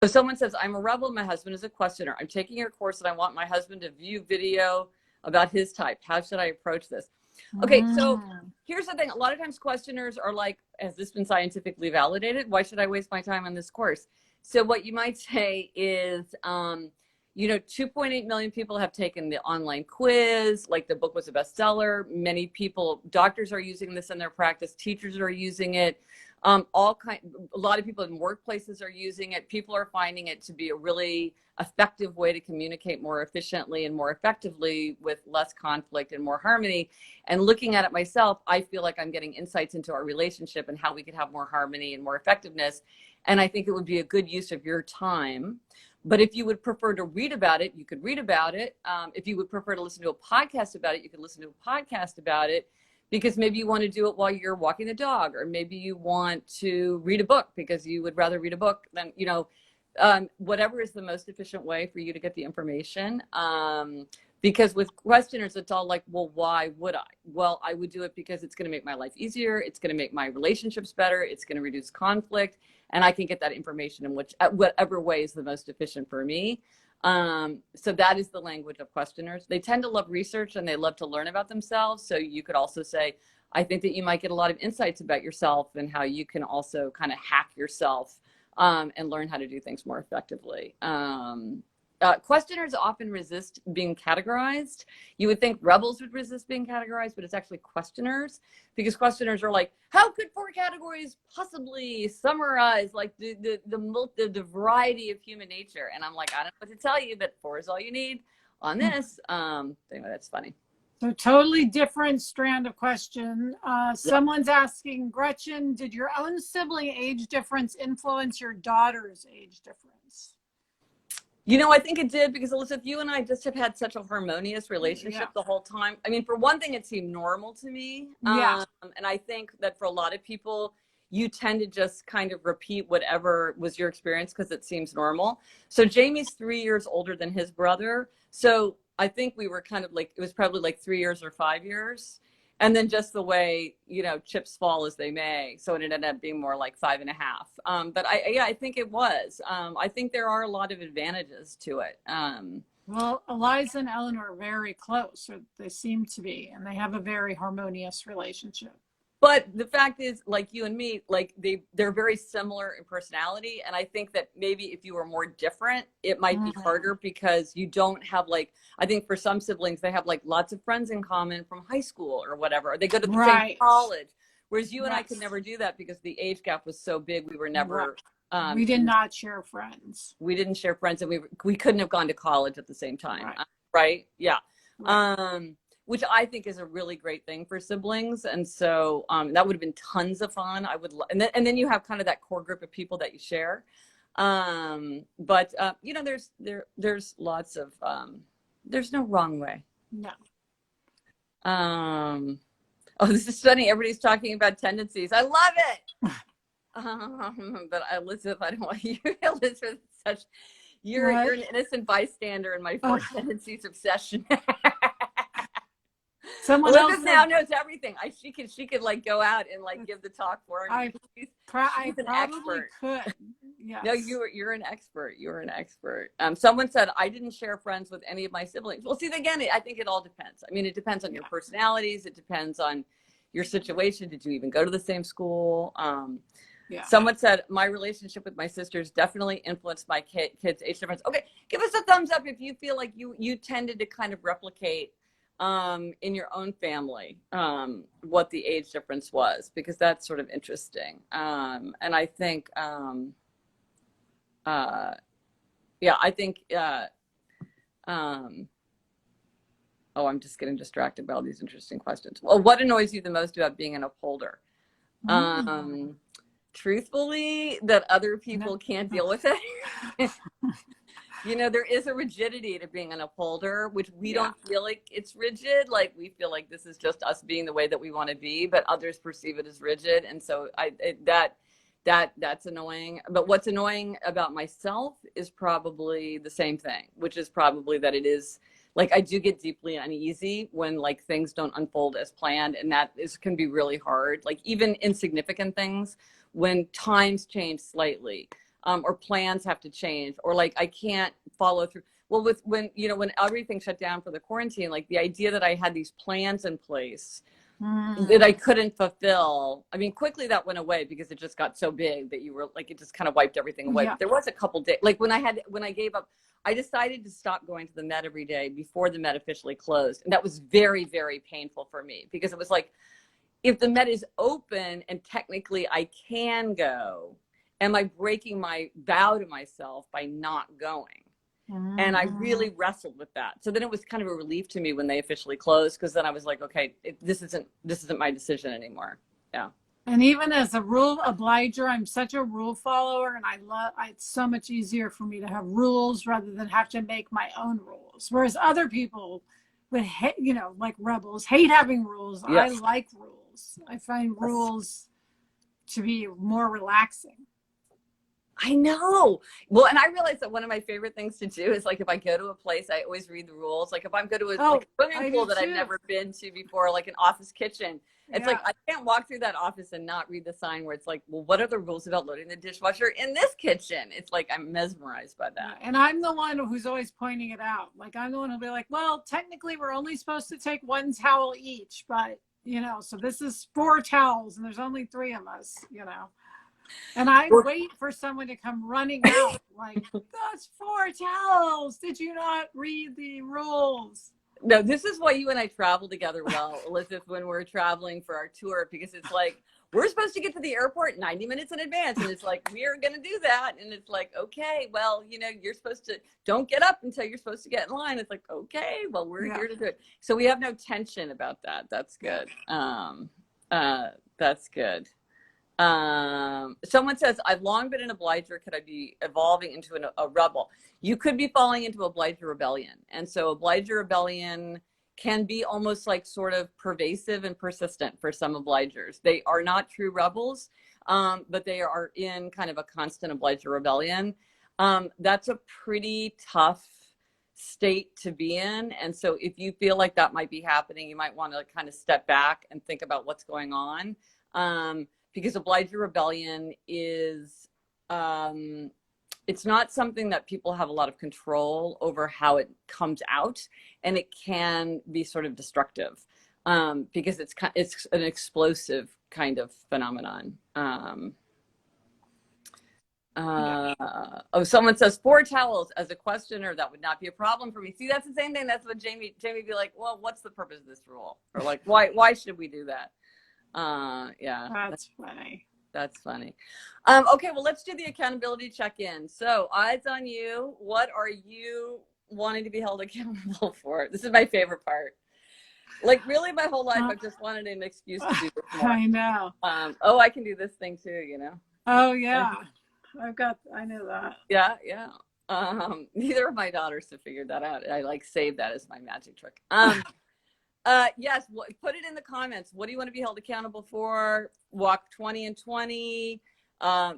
So someone says, I'm a rebel. My husband is a questioner. I'm taking your course and I want my husband to view video about his type. How should I approach this? Okay, so here's the thing. A lot of times questioners are like, has this been scientifically validated? Why should I waste my time on this course? So what you might say is, 2.8 million people have taken the online quiz. Like, the book was a bestseller. Many people, doctors are using this in their practice. Teachers are using it. A lot of people in workplaces are using it. People are finding it to be a really effective way to communicate more efficiently and more effectively with less conflict and more harmony. And looking at it myself, I feel like I'm getting insights into our relationship and how we could have more harmony and more effectiveness. And I think it would be a good use of your time. But if you would prefer to read about it, you could read about it. If you would prefer to listen to a podcast about it, you could listen to a podcast about it. Because maybe you want to do it while you're walking the dog, or maybe you want to read a book because you would rather read a book than, whatever is the most efficient way for you to get the information. Because with questioners, it's all like, well, why would I? Well, I would do it because it's going to make my life easier. It's going to make my relationships better. It's going to reduce conflict. And I can get that information in whatever way is the most efficient for me. So that is the language of questioners. They tend to love research and they love to learn about themselves. So you could also say, I think that you might get a lot of insights about yourself and how you can also kind of hack yourself, and learn how to do things more effectively. Questioners often resist being categorized. You would think rebels would resist being categorized, but it's actually questioners, because questioners are like, how could 4 categories possibly summarize like the variety of human nature? And I'm like, I don't know what to tell you, but 4 is all you need on this. Anyway, that's funny. So totally different strand of question. Someone's asking, Gretchen, did your own sibling age difference influence your daughter's age difference? I think it did, because Elizabeth, you and I just have had such a harmonious relationship the whole time. I mean, for one thing, it seemed normal to me. And I think that for a lot of people, you tend to just kind of repeat whatever was your experience because it seems normal. So Jamie's 3 years older than his brother. So I think we were kind of like, it was probably like 3 years or 5 years. And then just the way, chips fall as they may. So it ended up being more like 5.5. But I think it was. I think there are a lot of advantages to it. Well, Eliza and Eleanor are very close, or they seem to be, and they have a very harmonious relationship. But the fact is, like you and me, like they're very similar in personality. And I think that maybe if you were more different, it might be harder, because you don't have I think for some siblings, they have like lots of friends in common from high school or whatever, or they go to the same college. Whereas you and I could never do that because the age gap was so big. We were never, we did not share friends. We didn't share friends, and we couldn't have gone to college at the same time. Right? Yeah. Right. Which I think is a really great thing for siblings. And so that would have been tons of fun. And then you have kind of that core group of people that you share. But there's lots of, there's no wrong way. No. Oh, this is funny. Everybody's talking about tendencies. I love it. But Elizabeth, I don't want you, Elizabeth, you're an innocent bystander in my 4 tendencies obsession. Someone Elizabeth else now knows everything. She could like go out and like give the talk for me. She's an expert. Could. Yes. No, you're an expert. You're an expert. Someone said I didn't share friends with any of my siblings. Well, see, again, I think it all depends. I mean, it depends on your personalities. It depends on your situation. Did you even go to the same school? Someone said my relationship with my sisters definitely influenced my kids' age difference. Okay, give us a thumbs up if you feel like you tended to kind of replicate in your own family what the age difference was, because that's sort of interesting. And I think I think I'm just getting distracted by all these interesting questions. Well, what annoys you the most about being an upholder? Truthfully, that other people can't deal with it. There is a rigidity to being an upholder, which we don't feel like it's rigid. Like, we feel like this is just us being the way that we want to be, but others perceive it as rigid. And so that's annoying. But what's annoying about myself is probably the same thing, which is probably that it is like, I do get deeply uneasy when like things don't unfold as planned. And can be really hard. Like, even insignificant things, when times change slightly, or plans have to change, or like I can't follow through. Well, when everything shut down for the quarantine, like the idea that I had these plans in place that I couldn't fulfill. I mean, quickly that went away because it just got so big that you were like, it just kind of wiped everything away. Yeah. But there was a couple days, like when I gave up, I decided to stop going to the Met every day before the Met officially closed. And that was very, very painful for me because it was like, if the Met is open and technically I can go, am I breaking my vow to myself by not going? And I really wrestled with that. So then it was kind of a relief to me when they officially closed, because then I was like, okay, this isn't my decision anymore. Yeah. And even as a rule obliger, I'm such a rule follower, and it's so much easier for me to have rules rather than have to make my own rules. Whereas other people would hate, like rebels, hate having rules. Yes. I like rules. I find rules to be more relaxing. I know. Well, and I realized that one of my favorite things to do is like if I go to a place, I always read the rules. Like if I'm going to a swimming pool that I've never been to before, like an office kitchen, it's like I can't walk through that office and not read the sign where it's like, well, what are the rules about loading the dishwasher in this kitchen? It's like I'm mesmerized by that. And I'm the one who's always pointing it out. Like I'm the one who'll be like, well, technically we're only supposed to take one towel each, but so this is 4 towels and there's only 3 of us, And I wait for someone to come running out like, that's 4 towels. Did you not read the rules? No, this is why you and I travel together well, Elizabeth, when we're traveling for our tour, because it's like, we're supposed to get to the airport 90 minutes in advance. And it's like, we are going to do that. And it's like, okay, well, you're supposed to, don't get up until you're supposed to get in line. It's like, okay, well, we're here to do it. So we have no tension about that. That's good. That's good. Someone says, I've long been an obliger. Could I be evolving into a rebel? You could be falling into obliger rebellion. And so obliger rebellion can be almost like sort of pervasive and persistent for some obligers. They are not true rebels, but they are in kind of a constant obliger rebellion. That's a pretty tough state to be in. And so if you feel like that might be happening, you might want to kind of step back and think about what's going on. Because obliger rebellion is, it's not something that people have a lot of control over how it comes out, and it can be sort of destructive because it's an explosive kind of phenomenon. Someone says 4 towels as a questioner, that would not be a problem for me. See, that's the same thing. That's what Jamie be like, well, what's the purpose of this rule? Or like, why should we do that? Yeah. That's funny. That's funny. Okay, well, let's do the accountability check-in. So, eyes on you. What are you wanting to be held accountable for? This is my favorite part. Like, really, my whole life, I've just wanted an excuse to do this more. I know. I can do this thing too, Oh, yeah. I know that. Yeah, yeah. Neither of my daughters have figured that out. I like save that as my magic trick. Yes, put it in the comments. What do you want to be held accountable for? Walk 20 and 20,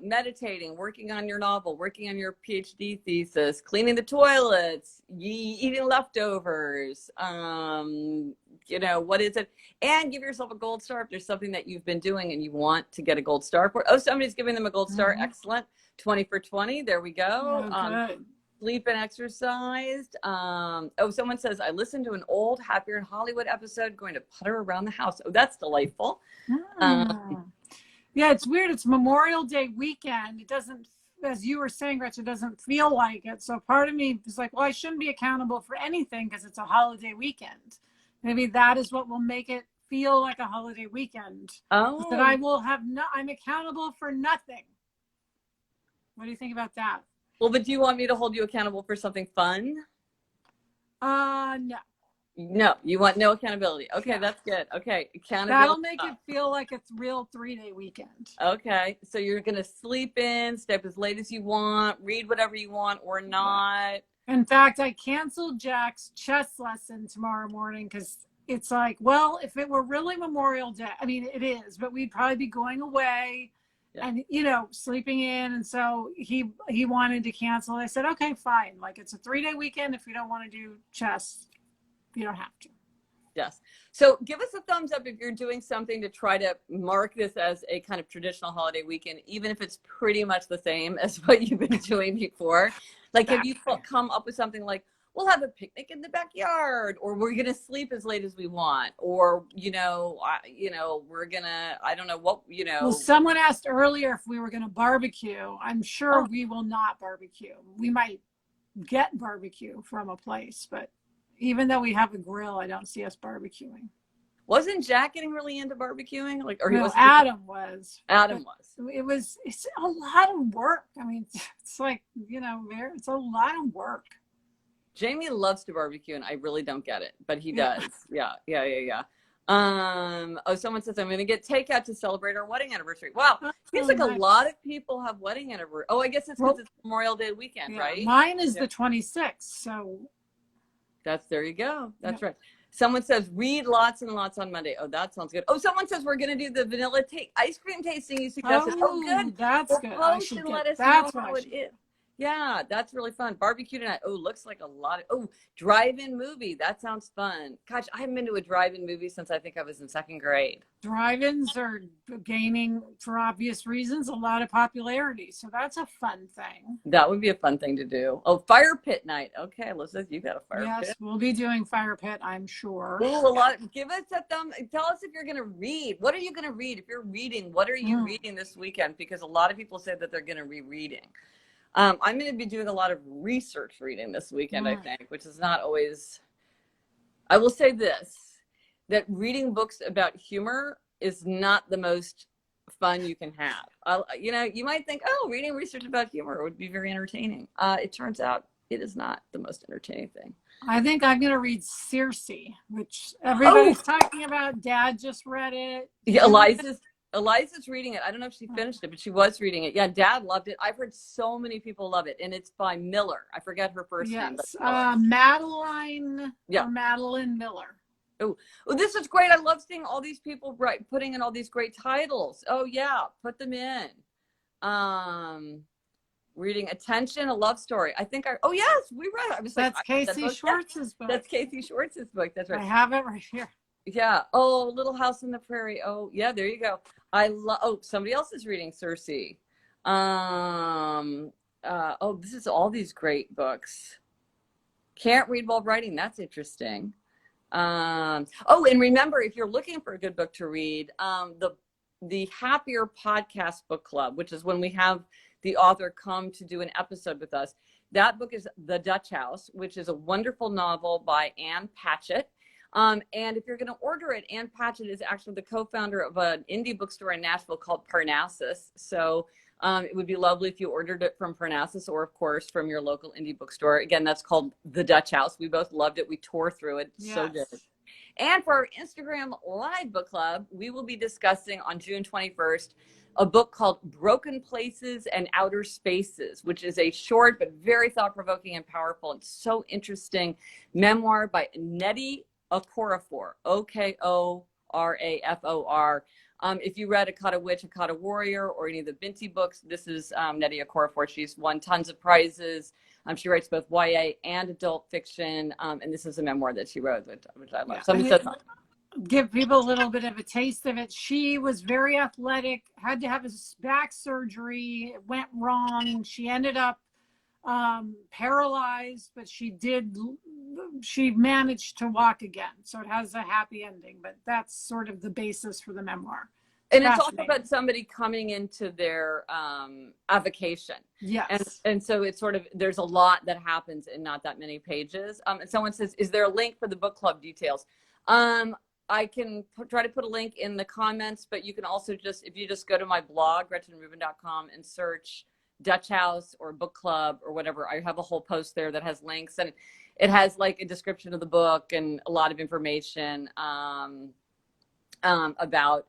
meditating, working on your novel, working on your PhD thesis, cleaning the toilets, eating leftovers. What is it? And give yourself a gold star if there's something that you've been doing and you want to get a gold star for. Oh, somebody's giving them a gold star. Mm-hmm. Excellent. 20 for 20. There we go. Good. Sleep and exercised. Someone says, I listened to an old Happier in Hollywood episode going to putter around the house. Oh, that's delightful. Yeah, it's weird. It's Memorial Day weekend. It doesn't, as you were saying, Gretchen, it doesn't feel like it. So part of me is like, well, I shouldn't be accountable for anything because it's a holiday weekend. Maybe that is what will make it feel like a holiday weekend. Oh. That I will have I'm accountable for nothing. What do you think about that? Well, but do you want me to hold you accountable for something fun? No. No, you want no accountability. Okay, that's good. Okay, accountability. That'll make it feel like a real 3-day weekend. Okay, so you're going to sleep in, stay up as late as you want, read whatever you want or not. In fact, I canceled Jack's chess lesson tomorrow morning because it's like, well, if it were really Memorial Day, I mean, it is, but we'd probably be going away. Yeah. And, sleeping in. And so he wanted to cancel. I said, okay, fine. Like, it's a 3-day weekend. If you don't want to do chess, you don't have to. Yes. So give us a thumbs up if you're doing something to try to mark this as a kind of traditional holiday weekend, even if it's pretty much the same as what you've been doing before. Like, have you come up with something like, we'll have a picnic in the backyard, or we're going to sleep as late as we want, or, we're going to, I don't know what, Well, someone asked earlier if we were going to barbecue. I'm sure we will not barbecue. We might get barbecue from a place, but even though we have a grill, I don't see us barbecuing. Wasn't Jack getting really into barbecuing? Like, or no, he was? Adam was. Adam was. It's a lot of work. I mean, it's like, it's a lot of work. Jamie loves to barbecue, and I really don't get it, but he does. Yeah. Someone says, I'm going to get takeout to celebrate our wedding anniversary. Wow. Seems like nice. A lot of people have wedding anniversary. Oh, I guess it's because it's Memorial Day weekend, right? Mine is the 26th. So there you go. That's right. Someone says, read lots and lots on Monday. Oh, that sounds good. Oh, someone says we're going to do the vanilla ice cream tasting you suggested. Oh, good. That's good. Post and let us know how it is. Yeah, that's really fun. Barbecue tonight. Oh, looks like a lot of, drive-in movie. That sounds fun. Gosh, I haven't been to a drive-in movie since I think I was in second grade. Drive-ins are gaining, for obvious reasons, a lot of popularity. So that's a fun thing. That would be a fun thing to do. Oh, fire pit night. Okay, Elizabeth, you got a fire pit. Yes, we'll be doing fire pit, I'm sure. Oh, give us a thumb. Tell us if you're going to read. What are you going to read? If you're reading, what are you reading this weekend? Because a lot of people say that they're going to be reading. I'm going to be doing a lot of research reading this weekend, I think, which is not always, I will say this, that reading books about humor is not the most fun you can have. You might think, reading research about humor would be very entertaining. It turns out it is not the most entertaining thing. I think I'm going to read Circe, which everybody's talking about. Dad just read it. Yeah, Eliza's reading it. I don't know if she finished it, but she was reading it. Yeah, Dad loved it. I've heard so many people love it, and it's by Miller. I forget her first name. Madeline Miller. Oh, this is great. I love seeing all these people putting in all these great titles. Oh, yeah, put them in. Reading Attention, a love story. I think yes, we read it. I was That's Casey Schwartz's book. That's Casey Schwartz's book. That's right. I have it right here. Yeah. Oh, Little House on the Prairie. Oh, yeah, there you go. Somebody else is reading Circe. This is all these great books. Can't read while writing. That's interesting. And remember, if you're looking for a good book to read, the Happier Podcast Book Club, which is when we have the author come to do an episode with us. That book is The Dutch House, which is a wonderful novel by Ann Patchett. And if you're going to order it, Ann Patchett is actually the co-founder of an indie bookstore in Nashville called Parnassus. So it would be lovely if you ordered it from Parnassus or, of course, from your local indie bookstore. Again, that's called The Dutch House. We both loved it. We tore through it. Yes. So good. And for our Instagram Live Book Club, we will be discussing on June 21st a book called Broken Places and Outer Spaces, which is a short but very thought-provoking and powerful and so interesting memoir by Nnedi Okorafor, Okorafor. If you read Akata Witch, Akata Warrior, or any of the Binti books, this is Nnedi Okorafor. She's won tons of prizes. She writes both YA and adult fiction, and this is a memoir that she wrote, which I love. Give people a little bit of a taste of it. She was very athletic, had to have a back surgery, it went wrong. She ended up paralyzed, but she managed to walk again. So it has a happy ending, but that's sort of the basis for the memoir. And it's also about somebody coming into their avocation. Yes. And so it's sort of, there's a lot that happens in not that many pages. And someone says, is there a link for the book club details? I can try to put a link in the comments, but you can also if you just go to my blog, GretchenRubin.com, and search Dutch House or book club or whatever. I have a whole post there that has links, and it has like a description of the book and a lot of information about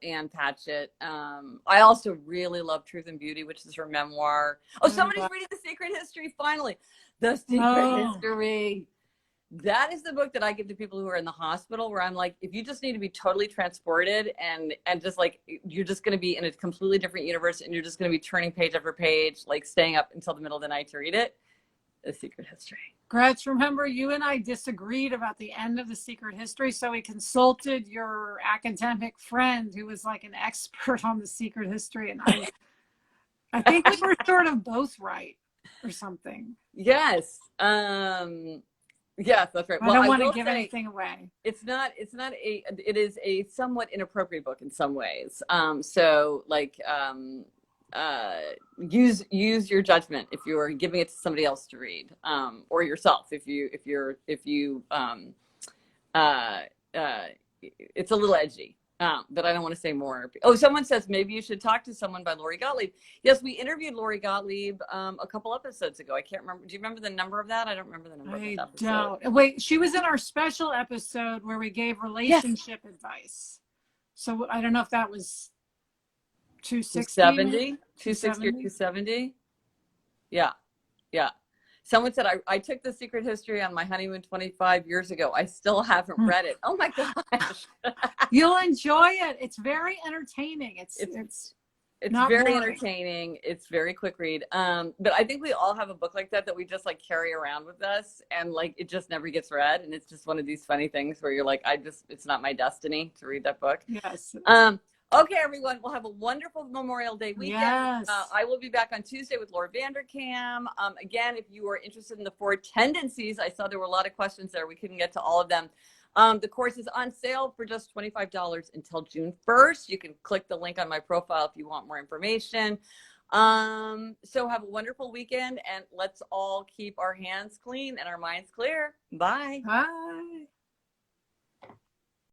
Ann Patchett. I also really love Truth and Beauty, which is her memoir. Oh, somebody's reading The Secret History, finally. The Secret History. That is the book that I give to people who are in the hospital, where I'm like, if you just need to be totally transported and just like, you're just going to be in a completely different universe and you're just going to be turning page after page, like staying up until the middle of the night to read it. The Secret History. Gretch, remember you and I disagreed about the end of The Secret History, so we consulted your academic friend who was like an expert on The Secret History, and I think we were sort of both right or something. Yes. Yes, that's right. I don't want to give anything away. It is a somewhat inappropriate book in some ways. So like, use your judgment if you're giving it to somebody else to read, or yourself if you it's a little edgy. But I don't want to say more. Oh, someone says maybe you should talk to someone by Lori Gottlieb. Yes, we interviewed Lori Gottlieb a couple episodes ago. I can't remember. Do you remember the number of that? I don't remember the number of that episode. I don't. Wait, she was in our special episode where we gave relationship advice. So I don't know if that was 260. 260 or 270. Yeah. Someone said, I took The Secret History on my honeymoon 25 years ago. I still haven't read it. Oh my gosh. You'll enjoy it. It's very entertaining. It's very entertaining. It's very quick read. But I think we all have a book like that we just like carry around with us, and like it just never gets read. And it's just one of these funny things where you're like, it's not my destiny to read that book. Yes. Okay, everyone, we'll have a wonderful Memorial Day weekend. Yes. I will be back on Tuesday with Laura Vanderkam. Again, if you are interested in the 4 tendencies, I saw there were a lot of questions there. We couldn't get to all of them. The course is on sale for just $25 until June 1st. You can click the link on my profile if you want more information. So have a wonderful weekend, and let's all keep our hands clean and our minds clear. Bye. Bye.